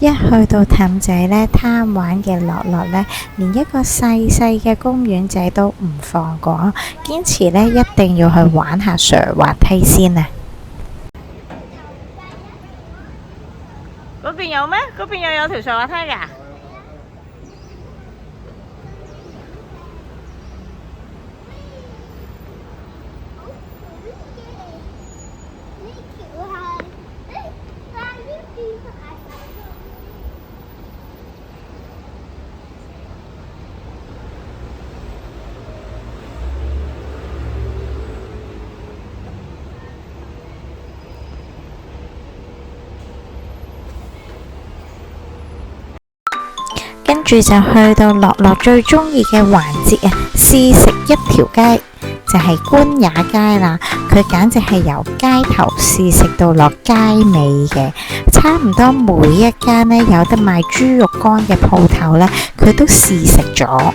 一去到氹仔呢，貪玩嘅樂樂呢，連一個細細嘅公園仔都唔放過，堅持呢一定要去玩下瀡滑梯先啊！嗰邊有咩？嗰邊又有條瀡滑梯㗎？跟住就去到樂樂最中意嘅環節啊！試食一條街就係官也街啦，佢簡直係由街頭試食到落街尾嘅，差唔多每一間呢有得賣豬肉乾嘅鋪頭呢，佢都試食咗。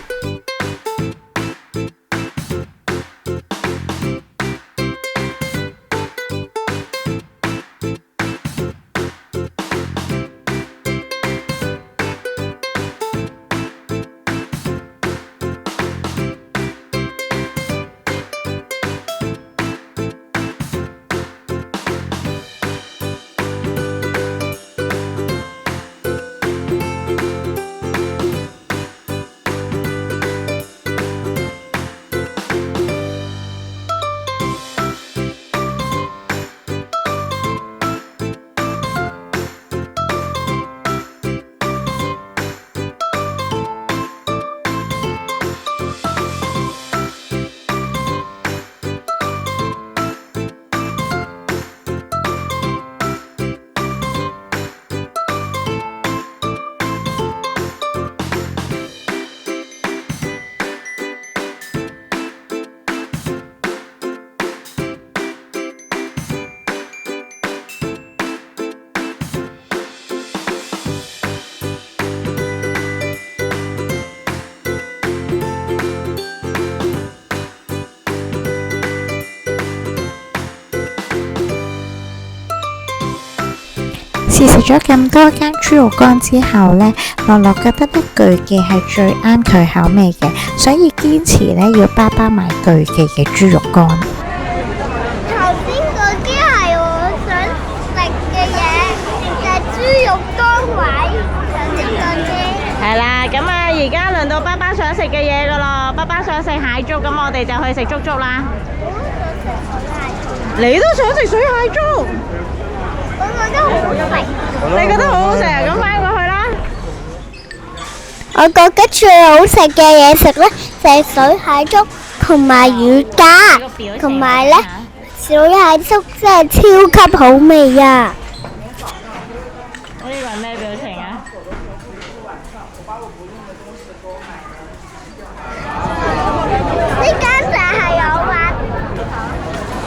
試食咗咁多間豬肉乾之後呢，樂樂覺得一巨記係最啱佢口味嘅，所以堅持呢要包埋巨記嘅豬肉乾。頭先嗰啲係我想食嘅嘢，就係豬肉乾位。頭先嗰啲係啦，咁啊，而家輪到爸爸想食嘅嘢噶咯，爸爸想食蟹粥，咁我哋就去食粥粥啦。你都想食水蟹粥？我覺得好食。你覺得好好食啊？咁買過去啦。我覺得最好食嘅嘢食呢，就係水蟹粥同埋乳鴿，同埋呢水蟹粥真係超級好味啊！呢個係咩表情啊？呢間就係我話，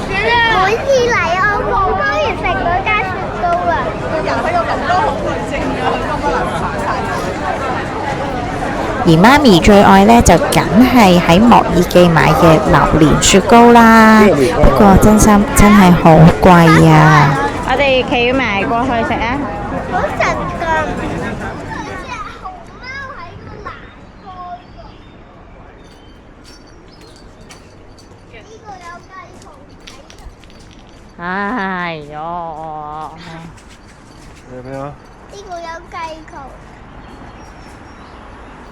每次嚟我好多人食嗰間雪糕啊！人喺度咁多恐懼症啊，佢都不能行晒。而媽咪最愛呢，就梗係喺莫爾記買嘅榴蓮雪糕啦，不過真係好貴啊！我哋企埋過去食啊！好食㗎！有隻熊貓喺個欄杆度。呢個有雞熊睇啊！哎喲！有咩啊？呢個有雞球，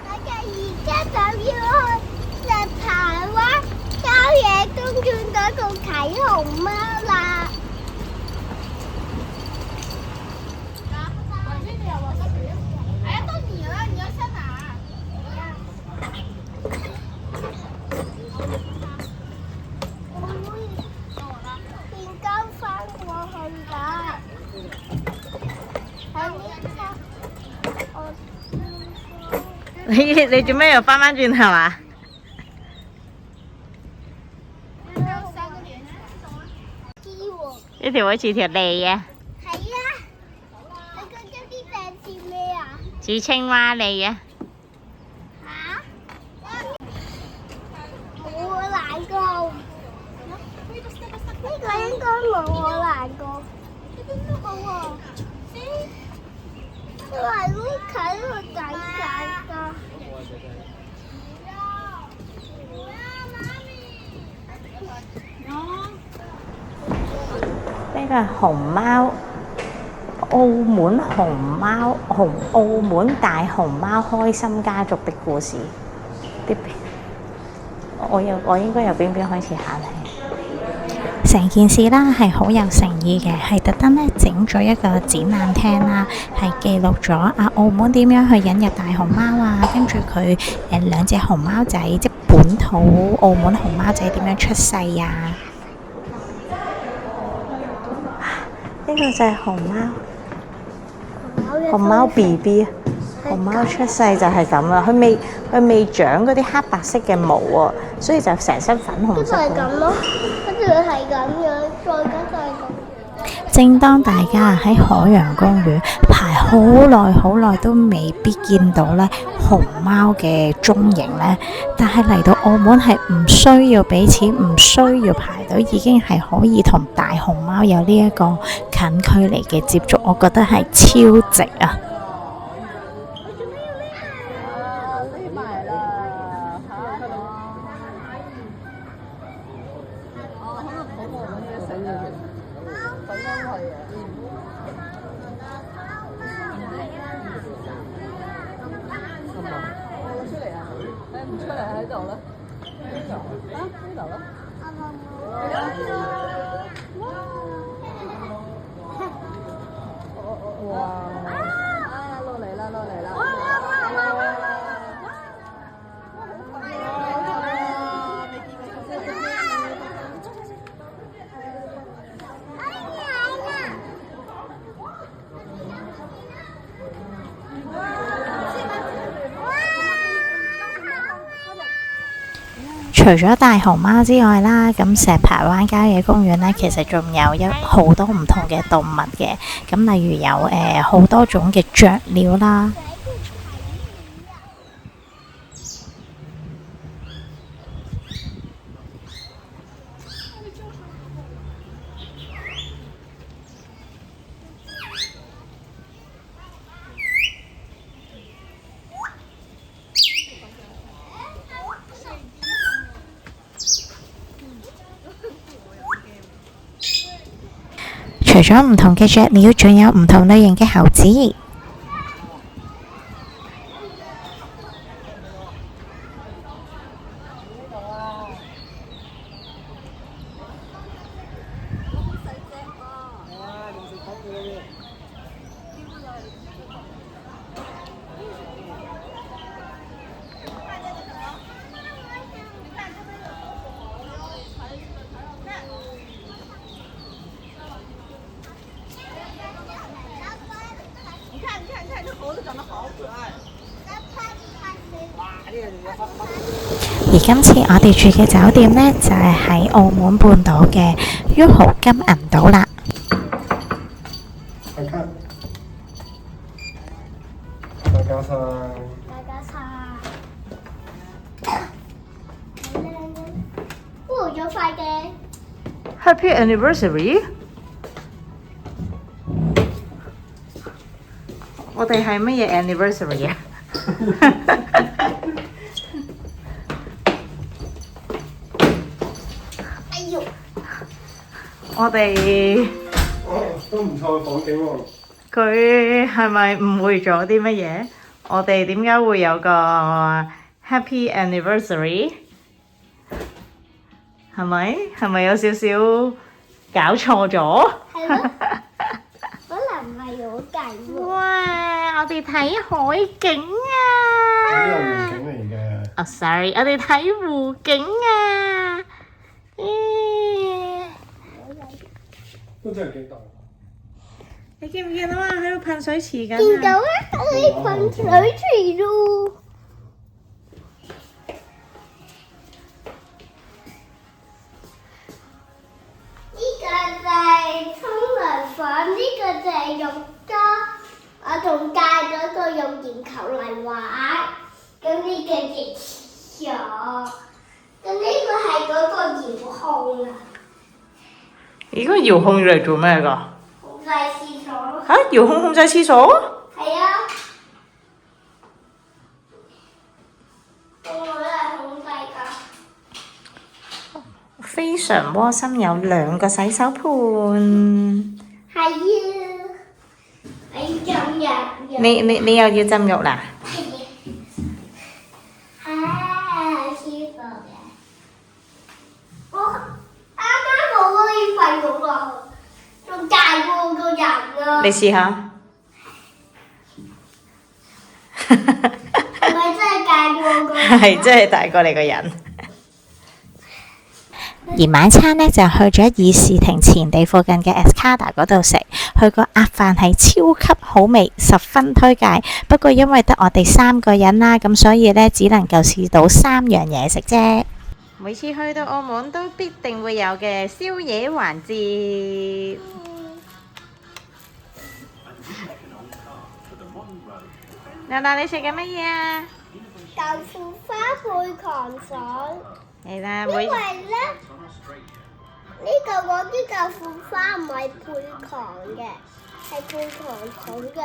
我哋而家就要去石排灣郊野公園嗰度睇熊貓啦。哎呀，到你了，你要上哪？變交翻過去㗎。你做咩又翻轉頭啊？呢條好似條脷啊！係啊，你覺得啲隻似咩啊？似青蛙脷啊！嚇？冇我難過，呢個應該冇我難過。呢邊都好喎。係屋企個仔仔㗎。呢個係熊貓，澳門熊貓澳門大熊貓開心家族的故事。我應該由邊開始下咧？成件事啦係好有誠意嘅，係特登咧整咗一個展覽廳啦，係記錄咗澳門點樣去引入大熊貓啊，跟住佢兩隻熊貓仔，即本土澳門熊貓仔點樣出世啊！呢個就係熊貓，熊貓 BB， 熊貓出世就係咁啦，佢未長嗰啲黑白色嘅毛喎，所以就成身粉紅色。係咁咯，跟住係咁樣，再咁。正當大家喺海洋公園排好耐都未必見到咧熊貓嘅蹤影咧，但係嚟到澳門係唔需要俾錢，唔需要排隊，已經係可以同大熊貓有呢一個近距離嘅接觸，我覺得係超值啊！除咗大熊貓之外啦，咁石排灣郊野公園呢，其實仲有好多唔同嘅動物嘅，咁例如有好多種嘅雀鳥啦。除咗唔同嘅雀鳥，仲有唔同類型嘅猴子。而今次我哋住嘅酒店呢，就係喺澳門半島嘅旭豪金銀島啦。大家晒。有塊嘅 Happy Anniversary！ 我哋係乜嘢 anniversary 啊？我哋都唔錯嘅房景喎。佢係咪誤會咗啲乜嘢？我哋點解會有個 Happy Anniversary？ 係咪有少少搞錯咗？係咯，可能唔係我計喎。哇！我哋睇海景啊！呢個湖景嚟嘅。哦，sorry，我哋睇湖景啊！都真係幾大。你見唔見到啊？喺度噴水池緊啊！見到啊，喺噴水池咯。呢個就係沖涼房，呢個就係浴缸。我仲帶咗個用鹽球嚟玩。咁呢個係廁所，咁呢個係嗰個遙控啊。咦？個遙控要嚟做咩㗎？控制廁所咯。嚇！遙控控制廁所？係啊。非常窩心，有2個洗手盤。係啊，你浸入。你又要浸浴啦？舒服嘅。我啱啱冇可以瞓到落去，仲大過個人啊！你試下。係咪真係大過個人？係真係大過你個人。而晚餐呢，就去咗議事亭前地附近嘅 Escada 嗰度食，佢個鴨飯係超級好味，十分推介。不過因為得我哋3個人啦，咁所以呢，只能夠試到3樣嘢食啫。每次去到澳門都必定會有嘅宵夜環節。嗱，你食緊乜嘢啊？豆腐花配糖水。係啦，因為咧，呢個我啲豆腐花唔係配糖嘅，係配糖筒嘅，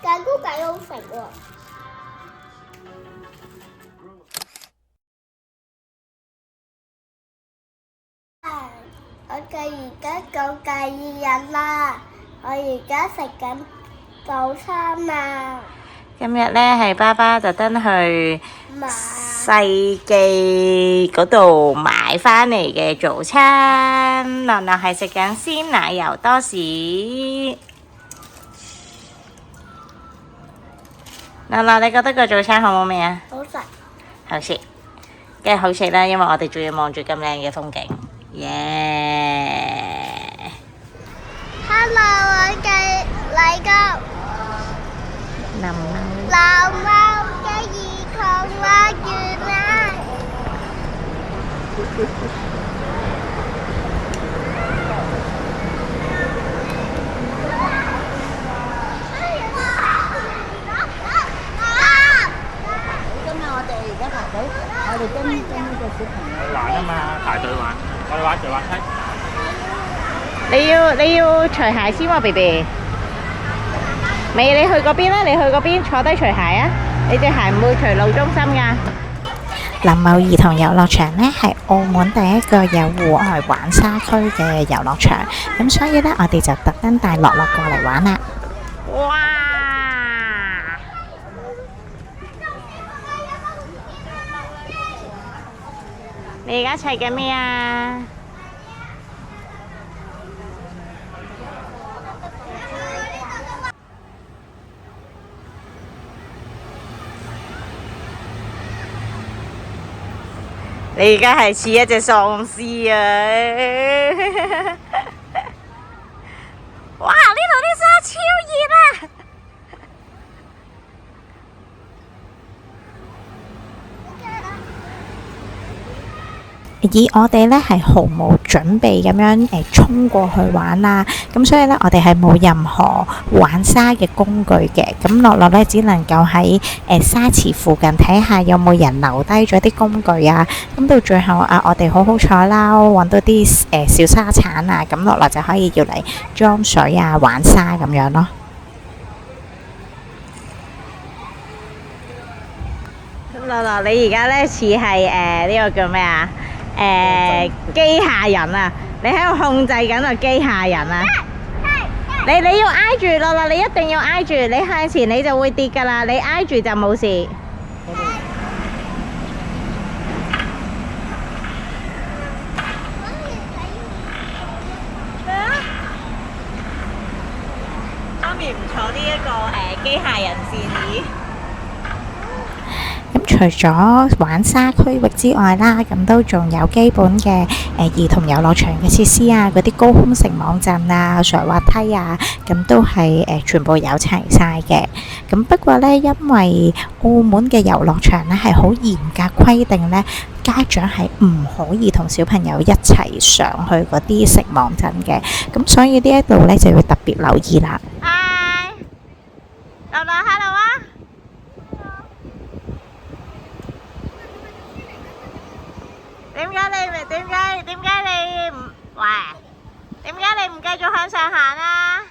但都幾好食喎。我哋而家講第2日啦，我而家食緊早餐啊。今日呢係爸爸特登去世記嗰度買返嚟嘅早餐，樂樂係食緊鮮奶油多士。樂樂，你覺得個早餐好唔好味啊？好食。好食，梗係好食啦，因為我哋仲要望住咁靚嘅風景。耶！Hello， 我哋嚟個林流貓嘅兒童樂園啊！今日我哋而家排隊，我哋跟呢個小朋友玩啊嘛，排隊玩，我哋玩滑梯。你要除鞋先喎， BB。你去嗰邊啦，你去嗰邊坐低除鞋啊！你隻鞋唔會除路中心㗎。林茂兒童遊樂場呢係澳門第一個有戶外玩沙區嘅遊樂場，咁所以呢，我哋就特登帶樂樂過嚟玩啦。哇！你而家砌緊咩啊？你而家係似一隻喪屍啊！哇！呢度啲沙超熱啊！而我哋呢係毫無準備咁樣衝過去玩啦，咁所以呢，我哋係冇任何玩沙嘅工具嘅，咁樂樂呢，只能夠喺沙池附近睇下有冇人留低咗啲工具啊，咁到最後啊，我哋好好彩啦，揾到啲小沙鏟啊，咁樂樂就可以要嚟裝水啊、玩沙咁樣咯。樂樂，你而家呢似係呢個叫咩啊？機械人啊！你喺度控制緊個機械人啊！你要挨住，樂樂，你一定要挨住，你向前你就會跌㗎啦，你挨住就冇事。媽咪唔坐呢一個機械人線椅。除咗玩沙區域之外啦，咁都仲有基本嘅兒童遊樂場嘅設施啊，嗰啲高空繩網陣啊、水滑梯啊，咁都係全部有齊晒嘅。咁不過呢，因為澳門嘅遊樂場呢係好嚴格規定呢，家長係唔可以同小朋友一齊上去嗰啲繩網陣嘅，咁所以呢一度呢就要特別留意啦。Hi，樂樂 ，hello 啊！點解你唔喂？點解你唔繼續向上行啊？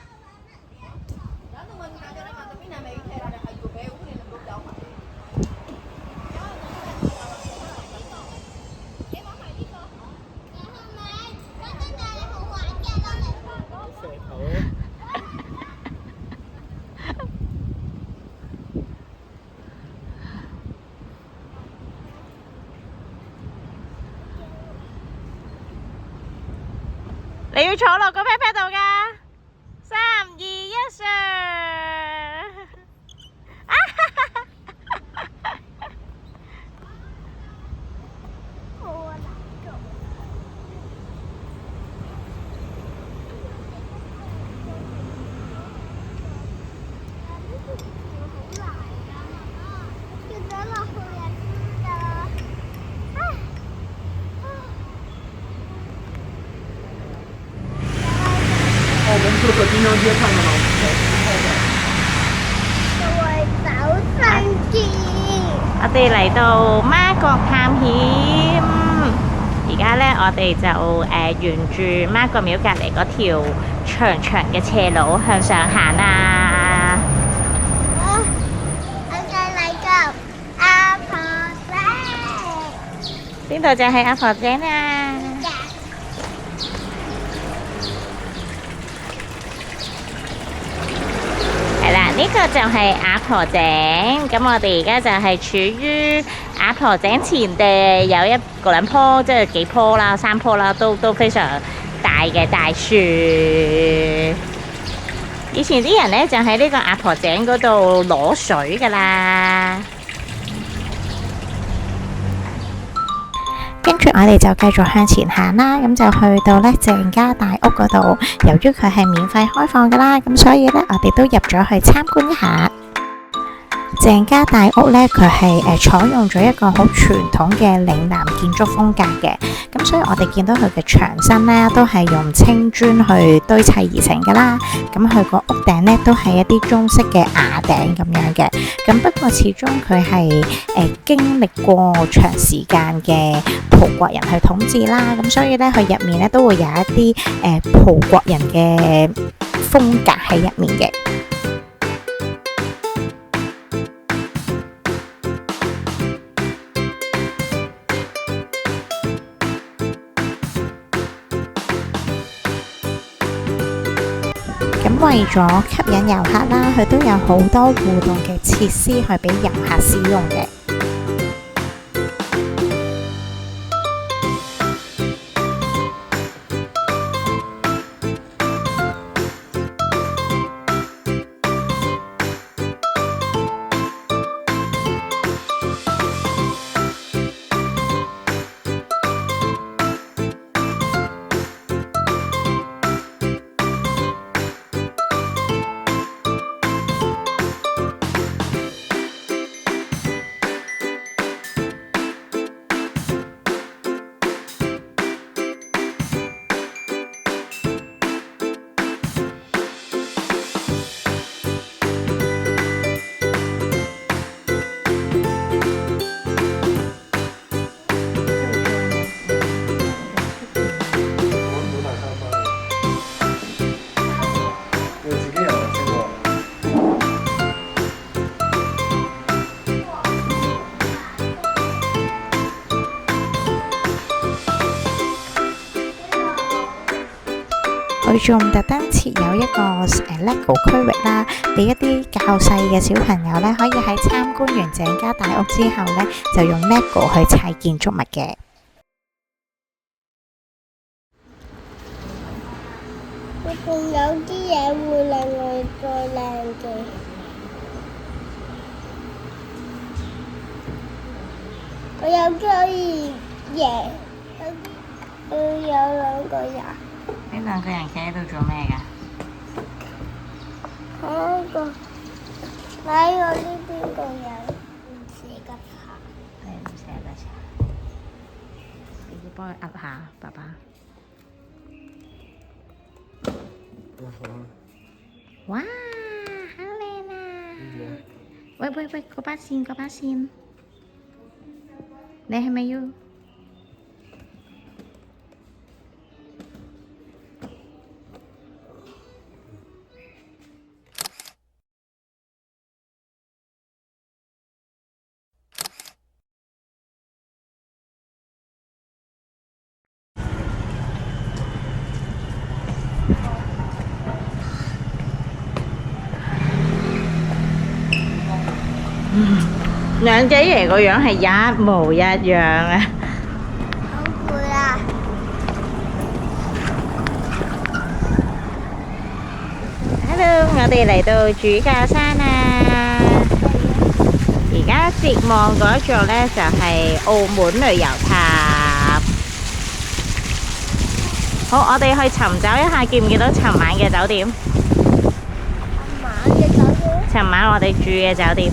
你要坐落個 pat pat 度㗎。3、2、1上。我們坐過金融街看到嗎？我哋嚟到媽閣探險，而家呢，我哋就沿住媽閣廟隔離嗰條長長嘅斜路向上行啦。邊度就係阿婆井啊？係啦，呢個就係阿婆井。咁我哋而家就係處於阿婆井前地，有一個兩棵，即係幾棵啦，3棵啦，都非常大嘅大樹。以前啲人呢，就喺呢個阿婆井嗰度攞水㗎啦。跟住我哋就繼續向前行啦，咁就去到呢鄭家大屋嗰度。由於佢係免費開放噶啦，咁所以呢，我哋都入咗去參觀一下。鄭家大屋呢，佢係採用咗一個好傳統嘅嶺南建築風格嘅，咁所以我哋見到佢嘅牆身呢，都係用青磚去堆砌而成噶啦。咁佢個屋頂呢，都係一啲中式嘅瓦頂咁樣嘅。咁不過始終佢係經歷過長時間嘅葡國人去統治啦，咁所以呢，佢入面呢，都會有一啲葡國人嘅風格喺入面嘅。咁為咗吸引遊客啦，佢都有好多互動嘅設施去俾遊客使用嘅。佢仲特登設有一個LEGO 區域啦，俾一啲較細嘅小朋友呢，可以喺參觀完鄭家大屋之後呢，就用 LEGO 去砌建築物嘅。仲有啲嘢會令我再靚嘅。我有咗嘢，有2個人。呢2個人企喺度做咩㗎？嗰個喺我呢邊個人唔捨得爬。係唔捨得爬？你要幫佢壓下，爸爸。哇，好靚啊！喂，嗰把線，你係咪要？兩隻爺個樣係一模一樣啊！好攰啊！我哋嚟到主教山啦。而家直望嗰座呢，就係澳門旅遊塔。好，我哋去尋找一下，見唔見到尋晚嘅酒店？尋晚我哋住嘅酒店。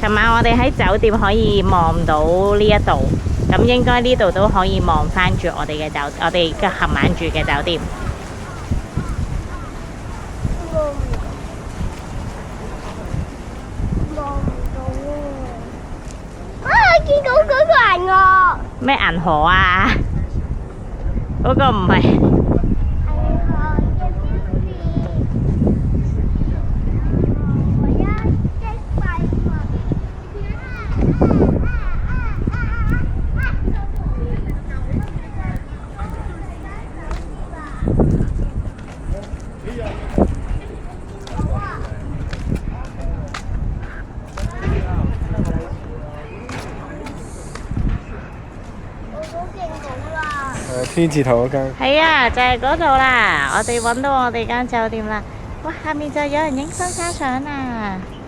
尋晚我哋喺酒店可以望到呢一度，咁應該呢度都可以望返住我哋嘅我哋嘅尋晚住嘅酒店。見到嗰個銀河。咩銀河啊？嗰個唔係。天字頭嗰間。係啊，就係嗰度啦。我哋揾到我哋間酒店啦。哇，下面就有人影婚紗相啦〜